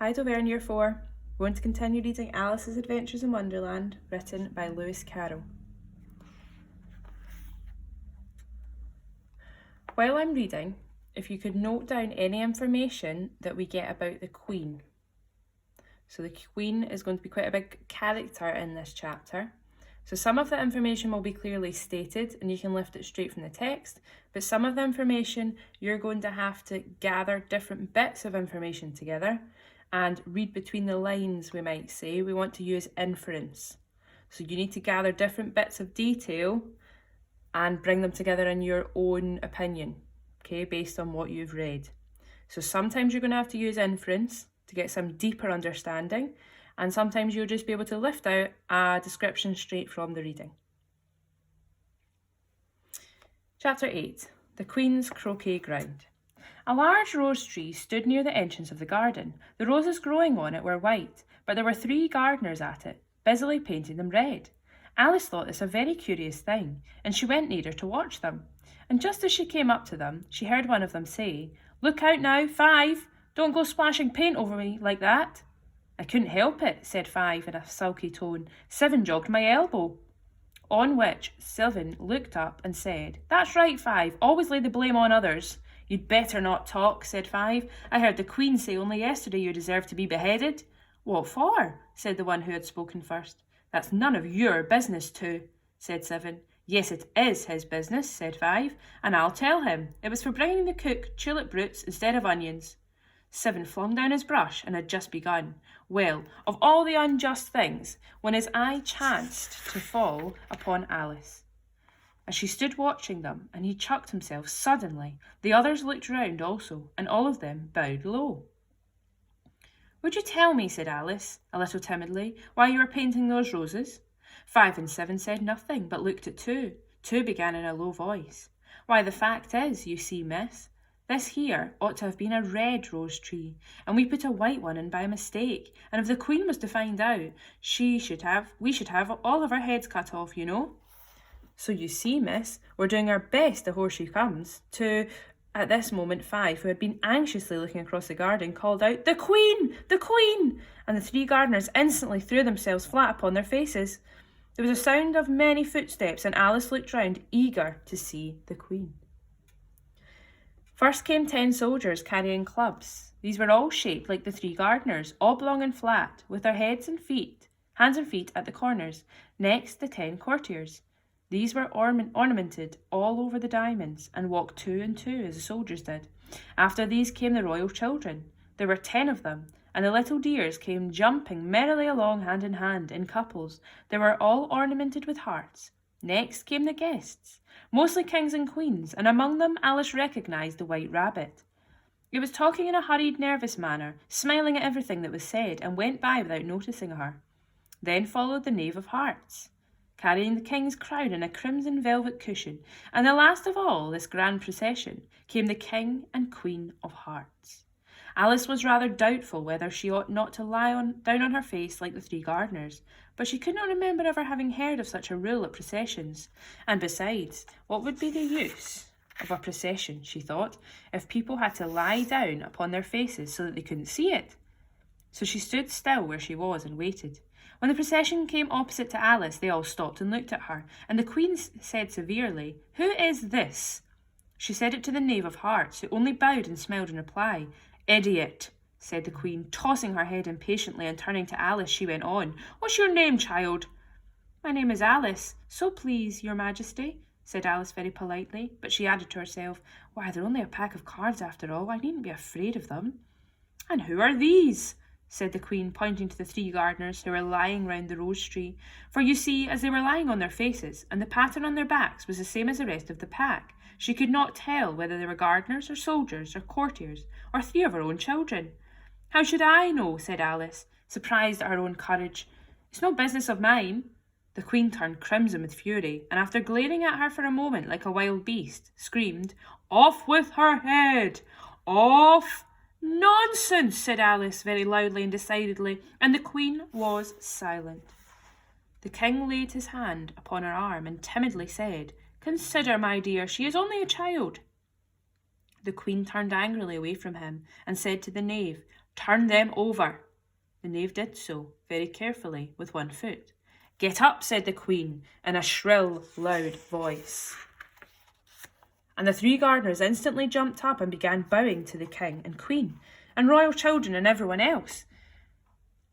Hi Dover in Year 4. We're going to continue reading Alice's Adventures in Wonderland, written by Lewis Carroll. While I'm reading, if you could note down any information that we get about the Queen. So the Queen is going to be quite a big character in this chapter. So some of the information will be clearly stated and you can lift it straight from the text, but some of the information you're going to have to gather different bits of information together and read between the lines, we might say. We want to use inference. So you need to gather different bits of detail and bring them together in your own opinion, okay, based on what you've read. So sometimes you're going to have to use inference to get some deeper understanding, and sometimes you'll just be able to lift out a description straight from the reading. Chapter 8. The Queen's Croquet-Ground. A large rose tree stood near the entrance of the garden. The roses growing on it were white, but there were 3 gardeners at it, busily painting them red. Alice thought this a very curious thing, and she went nearer to watch them. And just as she came up to them, she heard one of them say, "Look out now, 5! Don't go splashing paint over me like that." "I couldn't help it," said 5 in a sulky tone. "7 jogged my elbow." On which 7 looked up and said, "That's right, 5, always lay the blame on others." "You'd better not talk," said 5. "I heard the Queen say only yesterday you deserve to be beheaded." "What for?" said the one who had spoken first. "That's none of your business too," said 7. "Yes, it is his business," said 5, "and I'll tell him. It was for bringing the cook tulip roots instead of onions." 7 flung down his brush and had just begun. Well, of all the unjust things, when his eye chanced to fall upon Alice, as she stood watching them, and he chucked himself suddenly. The others looked round also, and all of them bowed low. "Would you tell me," said Alice, a little timidly, "why you were painting those roses?" 5 and 7 said nothing, but looked at 2. 2 began in a low voice. "Why, the fact is, you see, miss, this here ought to have been a red rose tree, and we put a white one in by mistake, and if the Queen was to find out, we should have all of our heads cut off, you know. So you see, miss, we're doing our best before she comes." At this moment 5, who had been anxiously looking across the garden, called out, "The Queen! The Queen!" and the 3 gardeners instantly threw themselves flat upon their faces. There was a sound of many footsteps, and Alice looked round, eager to see the Queen. First came 10 soldiers carrying clubs. These were all shaped like the 3 gardeners, oblong and flat, with their hands and feet at the corners. Next, the 10 courtiers. These were ornamented all over the diamonds, and walked 2 and 2 as the soldiers did. After these came the royal children. There were 10 of them, and the little dears came jumping merrily along hand in hand, in couples. They were all ornamented with hearts. Next came the guests, mostly kings and queens, and among them Alice recognised the White Rabbit. It was talking in a hurried, nervous manner, smiling at everything that was said, and went by without noticing her. Then followed the Knave of Hearts, carrying the king's crown in a crimson velvet cushion, and the last of all this grand procession came the King and Queen of Hearts. Alice was rather doubtful whether she ought not to lie down on her face like the 3 gardeners, but she could not remember ever having heard of such a rule at processions. And besides, what would be the use of a procession, she thought, if people had to lie down upon their faces so that they couldn't see it? So she stood still where she was and waited. When the procession came opposite to Alice, they all stopped and looked at her, and the Queen said severely, "Who is this?" She said it to the Knave of Hearts, who only bowed and smiled in reply. "Idiot," said the Queen, tossing her head impatiently, and turning to Alice, she went on, "What's your name, child?" "My name is Alice, so please, your Majesty," said Alice very politely, but she added to herself, "Why, they're only a pack of cards after all. I needn't be afraid of them." "And who are these?" said the Queen, pointing to the 3 gardeners who were lying round the rose tree. For you see, as they were lying on their faces, and the pattern on their backs was the same as the rest of the pack, she could not tell whether they were gardeners or soldiers or courtiers or 3 of her own children. "How should I know?" said Alice, surprised at her own courage. "It's no business of mine." The Queen turned crimson with fury, and after glaring at her for a moment like a wild beast, screamed, "Off with her head! Off!" "Nonsense," said Alice very loudly and decidedly, and the Queen was silent. The King laid his hand upon her arm and timidly said, "Consider, my dear, she is only a child." The Queen turned angrily away from him and said to the Knave, Turn them over. The knave did so, very carefully, with one foot. Get up, said the queen, in a shrill, loud voice. And the three gardeners instantly jumped up and began bowing to the king and queen, and royal children and everyone else.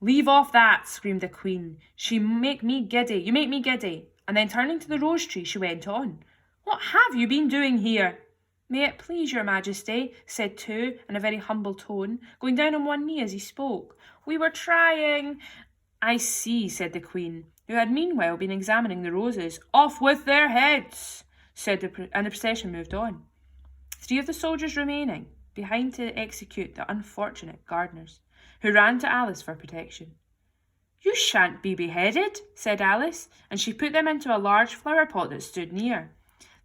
Leave off that, screamed the queen. You make me giddy. And then turning to the rose tree, she went on. What have you been doing here? May it please your majesty, said two in a very humble tone, going down on one knee as he spoke. We were trying. I see, said the queen, who had meanwhile been examining the roses. Off with their heads, and the procession moved on. Three of the soldiers remaining behind to execute the unfortunate gardeners, who ran to Alice for protection. You shan't be beheaded, said Alice, and she put them into a large flower pot that stood near.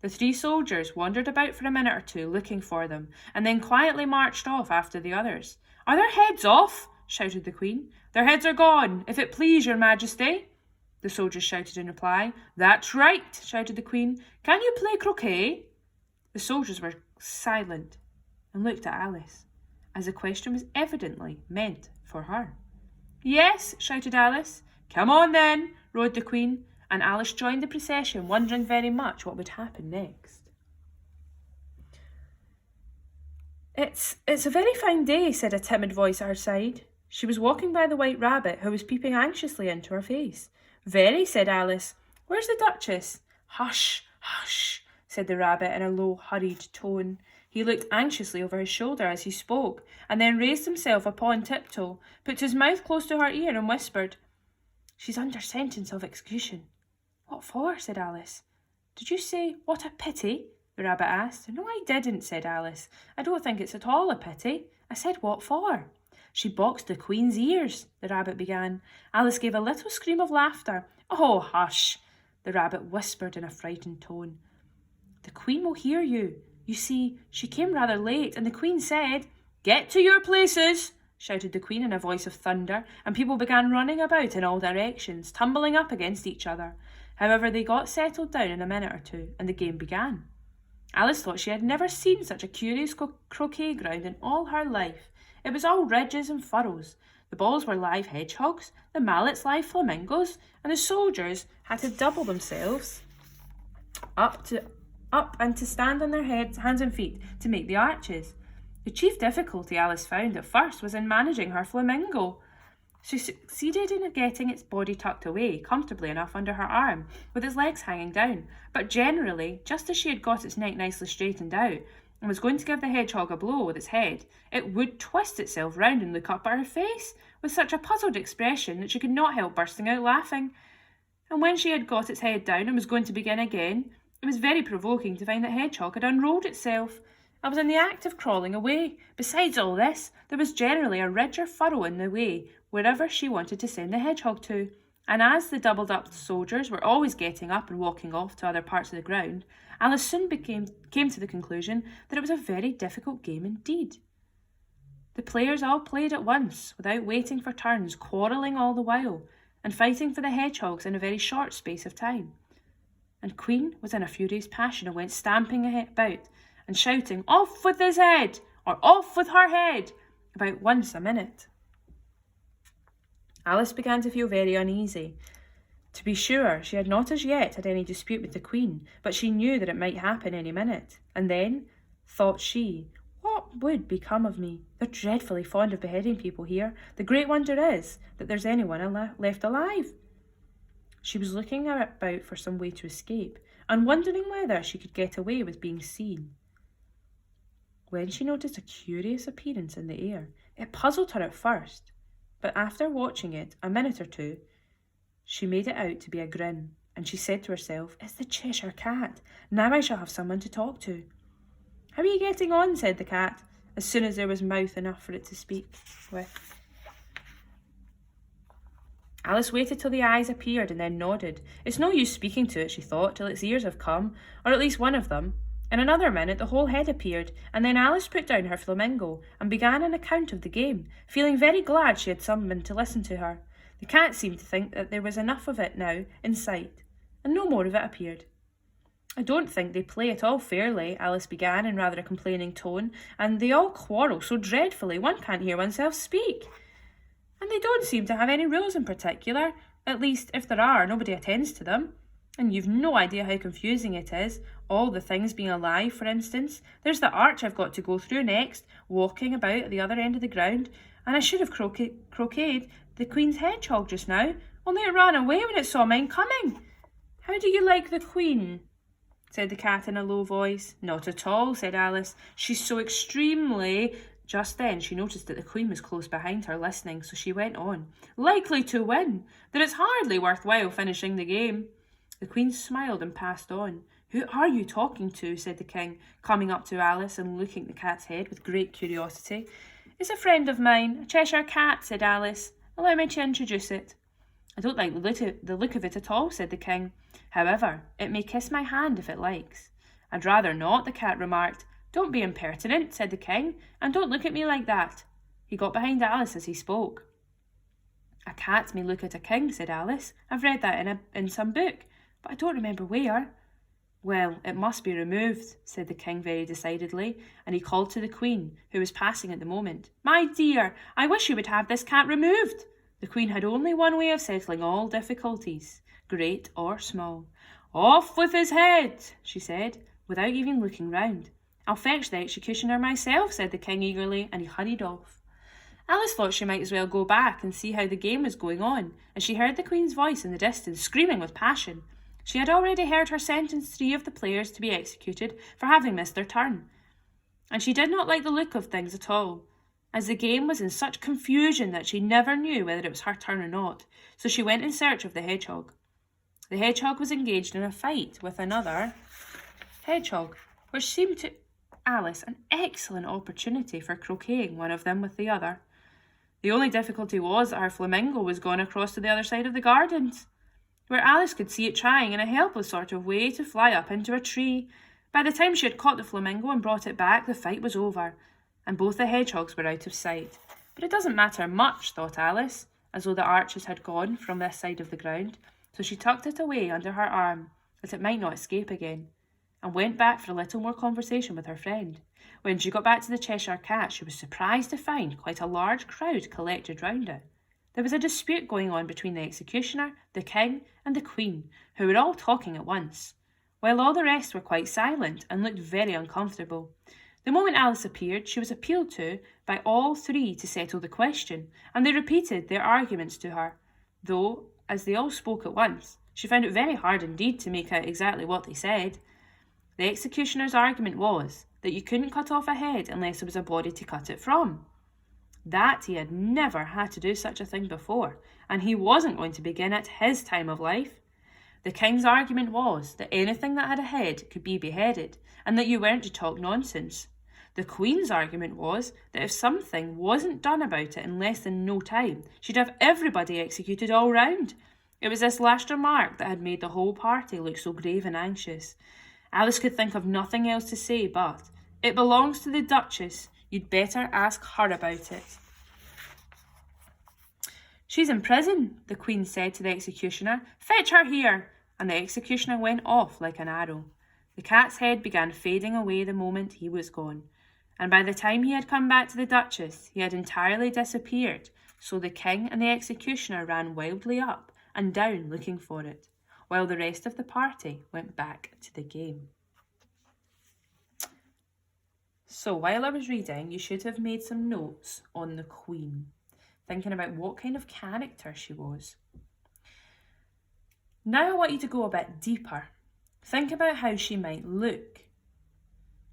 The three soldiers wandered about for a minute or two looking for them, and then quietly marched off after the others. Are their heads off? Shouted the queen. Their heads are gone, if it please your majesty, the soldiers shouted in reply. That's right, shouted the queen. Can you play croquet? The soldiers were silent and looked at Alice, as the question was evidently meant for her. Yes, shouted Alice. Come on then, roared the queen, and Alice joined the procession, wondering very much what would happen next. It's a very fine day, said a timid voice at her side. She was walking by the white rabbit, who was peeping anxiously into her face. Very, said Alice. Where's the Duchess? Hush, hush, said the rabbit in a low, hurried tone. He looked anxiously over his shoulder as he spoke, and then raised himself upon tiptoe, put his mouth close to her ear, and whispered, She's under sentence of execution. What for? Said Alice. Did you say, what a pity? The rabbit asked. No, I didn't, said Alice. I don't think it's at all a pity. I said, what for? She boxed the queen's ears, the rabbit began. Alice gave a little scream of laughter. Oh, hush, the rabbit whispered in a frightened tone. The queen will hear you. You see, she came rather late, and the queen said, Get to your places, shouted the queen in a voice of thunder, and people began running about in all directions, tumbling up against each other. However, they got settled down in a minute or two, and the game began. Alice thought she had never seen such a curious croquet ground in all her life. It was all ridges and furrows. The balls were live hedgehogs, the mallets live flamingos, and the soldiers had to double themselves up and to stand on their heads, hands and feet to make the arches. The chief difficulty Alice found at first was in managing her flamingo. She succeeded in getting its body tucked away comfortably enough under her arm, with its legs hanging down, but generally, just as she had got its neck nicely straightened out, and was going to give the hedgehog a blow with its head, it would twist itself round and look up at her face with such a puzzled expression that she could not help bursting out laughing. And when she had got its head down and was going to begin again, it was very provoking to find that hedgehog had unrolled itself. I was in the act of crawling away. Besides all this, there was generally a ridge or furrow in the way wherever she wanted to send the hedgehog to, and as the doubled-up soldiers were always getting up and walking off to other parts of the ground, Alice soon came to the conclusion that it was a very difficult game indeed. The players all played at once, without waiting for turns, quarrelling all the while, and fighting for the hedgehogs in a very short space of time. And Queen was in a furious passion and went stamping about and shouting, Off with his head, or off with her head, about once a minute. Alice began to feel very uneasy. To be sure, she had not as yet had any dispute with the Queen, but she knew that it might happen any minute. And then, thought she, what would become of me? They're dreadfully fond of beheading people here. The great wonder is that there's anyone left alive. She was looking about for some way to escape, and wondering whether she could get away with being seen, when she noticed a curious appearance in the air. It puzzled her at first, but after watching it a minute or two, she made it out to be a grin, and she said to herself, It's the Cheshire Cat. Now I shall have someone to talk to. How are you getting on? Said the cat, as soon as there was mouth enough for it to speak with. Alice waited till the eyes appeared and then nodded. It's no use speaking to it, she thought, till its ears have come, or at least one of them. In another minute the whole head appeared, and then Alice put down her flamingo and began an account of the game, feeling very glad she had someone to listen to her. The cat seemed to think that there was enough of it now in sight, and no more of it appeared. I don't think they play at all fairly, Alice began in rather a complaining tone, and they all quarrel so dreadfully one can't hear oneself speak. And they don't seem to have any rules in particular. At least, if there are, nobody attends to them. And you've no idea how confusing it is. All the things being alive, for instance. There's the arch I've got to go through next, walking about at the other end of the ground. And I should have croqueted the Queen's hedgehog just now, only it ran away when it saw mine coming. How do you like the Queen? Said the cat in a low voice. Not at all, said Alice. She's so extremely... Just then she noticed that the Queen was close behind her listening, so she went on. Likely to win, that it's hardly worthwhile finishing the game. The Queen smiled and passed on. Who are you talking to? Said the King, coming up to Alice and looking at the cat's head with great curiosity. It's a friend of mine, a Cheshire cat, said Alice. Allow me to introduce it. I don't like the look of it at all, said the King. However, it may kiss my hand if it likes. I'd rather not, the cat remarked. Don't be impertinent, said the King, and don't look at me like that. He got behind Alice as he spoke. A cat may look at a king, said Alice. I've read that in some book, but I don't remember where. Well, it must be removed, said the King very decidedly, and he called to the Queen, who was passing at the moment. My dear, I wish you would have this cat removed. The Queen had only one way of settling all difficulties, great or small. Off with his head, she said, without even looking round. I'll fetch the executioner myself, said the King eagerly, and he hurried off. Alice thought she might as well go back and see how the game was going on, as she heard the Queen's voice in the distance, screaming with passion. She had already heard her sentence 3 of the players to be executed for having missed their turn, and she did not like the look of things at all, as the game was in such confusion that she never knew whether it was her turn or not, so she went in search of the hedgehog. The hedgehog was engaged in a fight with another hedgehog, which seemed to Alice an excellent opportunity for croqueting one of them with the other. The only difficulty was that her flamingo was gone across to the other side of the gardens, where Alice could see it trying in a helpless sort of way to fly up into a tree. By the time she had caught the flamingo and brought it back, the fight was over, and both the hedgehogs were out of sight. But it doesn't matter much, thought Alice, as though the archers had gone from this side of the ground, so she tucked it away under her arm, that it might not escape again, and went back for a little more conversation with her friend. When she got back to the Cheshire Cat, she was surprised to find quite a large crowd collected round it. There was a dispute going on between the executioner, the King, and the Queen, who were all talking at once, while all the rest were quite silent and looked very uncomfortable. The moment Alice appeared, she was appealed to by all 3 to settle the question, and they repeated their arguments to her, though, as they all spoke at once, she found it very hard indeed to make out exactly what they said. The executioner's argument was that you couldn't cut off a head unless there was a body to cut it from. That he had never had to do such a thing before, and he wasn't going to begin at his time of life. The King's argument was that anything that had a head could be beheaded, and that you weren't to talk nonsense. The Queen's argument was that if something wasn't done about it in less than no time, she'd have everybody executed all round. It was this last remark that had made the whole party look so grave and anxious. Alice could think of nothing else to say but, "It belongs to the Duchess. You'd better ask her about it." "She's in prison," the Queen said to the executioner. "Fetch her here." And the executioner went off like an arrow. The cat's head began fading away the moment he was gone, and by the time he had come back to the Duchess, he had entirely disappeared, so the King and the executioner ran wildly up and down looking for it, while the rest of the party went back to the game. So while I was reading, you should have made some notes on the Queen, thinking about what kind of character she was. Now I want you to go a bit deeper. Think about how she might look.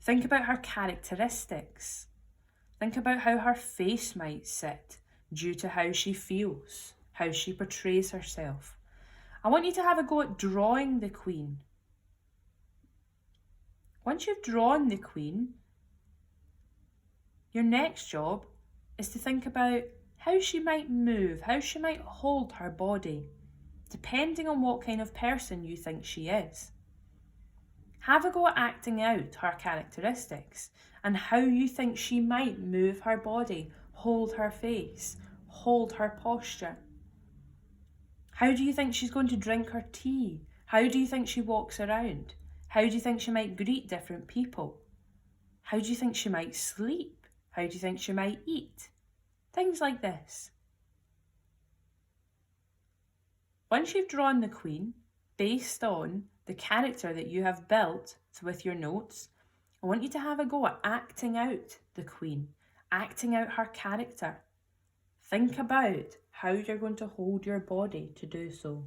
Think about her characteristics. Think about how her face might sit due to how she feels, how she portrays herself. I want you to have a go at drawing the Queen. Once you've drawn the Queen, your next job is to think about how she might move, how she might hold her body, depending on what kind of person you think she is. Have a go at acting out her characteristics and how you think she might move her body, hold her face, hold her posture. How do you think she's going to drink her tea? How do you think she walks around? How do you think she might greet different people? How do you think she might sleep? How do you think she might eat? Things like this. Once you've drawn the Queen, based on the character that you have built with your notes, I want you to have a go at acting out the Queen, acting out her character. Think about how you're going to hold your body to do so.